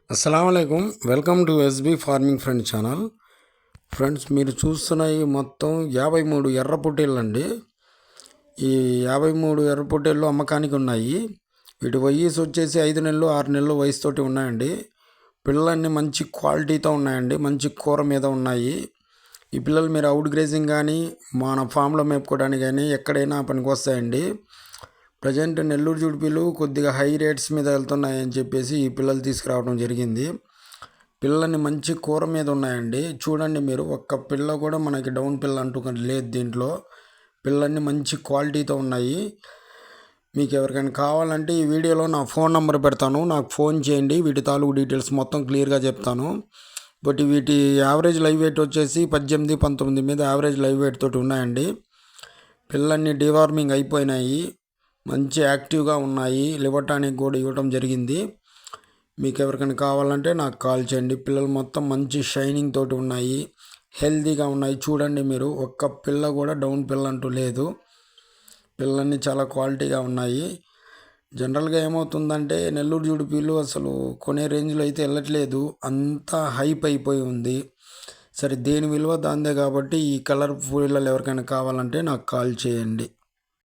అస్సలాముఅలైకుం. Welcome to SB farming friend channel. Friends, మీరు చూస్తున్న ఈ మొత్తం 53 ఎర్ర పొట్టేళ్ళండి. ఈ 53 ఎర్ర పొట్టేళ్ళు అమ్మకానికి ఉన్నాయి. వీటి వయసు వచ్చేసి 5 నెలలు 6 నెలలు వయసుతోటి ఉన్నాయండి. పిల్లలన్నీ మంచి క్వాలిటీతో ఉన్నాయండి. మంచి కూర మీద ఉన్నాయి. ఈ పిల్లలు మీరు అవుట్ గ్రేజింగ్ కానీ మన ఫామ్లో మేపుకోవడానికి కానీ ఎక్కడైనా పనికి వస్తాయండి. ప్రజెంట్ నెల్లూరు జుడిపిలు కొద్దిగా హై రేట్స్ మీద వెళ్తున్నాయని చెప్పేసి ఈ పిల్లలు తీసుకురావడం జరిగింది. పిల్లల్ని మంచి కూర మీద ఉన్నాయండి. చూడండి, మీరు ఒక్క పిల్ల కూడా మనకి డౌన్ పిల్ల అంటూ లేదు. దీంట్లో పిల్లల్ని మంచి క్వాలిటీతో ఉన్నాయి. మీకు ఎవరికైనా కావాలంటే ఈ వీడియోలో నా ఫోన్ నెంబర్ పెడతాను, నాకు ఫోన్ చేయండి. వీటి తాలూకు డీటెయిల్స్ మొత్తం క్లియర్గా చెప్తాను. బట్ వీటి యావరేజ్ లైవ్ వెయిట్ వచ్చేసి 18-19 మీద యావరేజ్ లైవ్ వెయిట్ తోటి ఉన్నాయండి. పిల్లల్ని డివార్మింగ్ అయిపోయినాయి, మంచి యాక్టివ్గా ఉన్నాయి. లివర్ టానిక్ కూడా ఇవ్వడం జరిగింది. మీకు ఎవరికైనా కావాలంటే నాకు కాల్ చేయండి. పిల్లలు మొత్తం మంచి షైనింగ్ తోటి ఉన్నాయి, హెల్తీగా ఉన్నాయి. చూడండి, మీరు ఒక్క పిల్ల కూడా డౌన్ పిల్ల అంటూ లేదు. పిల్లలన్నీ చాలా క్వాలిటీగా ఉన్నాయి. జనరల్గా ఏమవుతుందంటే నెల్లూరు జుడిపిలు అసలు కొనే రేంజ్లో అయితే వెళ్ళట్లేదు, అంతా హైప్ అయిపోయి ఉంది. సరే, దేని విలువ దాందే కాబట్టి ఈ కలర్ పిల్లలు ఎవరికైనా కావాలంటే నాకు కాల్ చేయండి.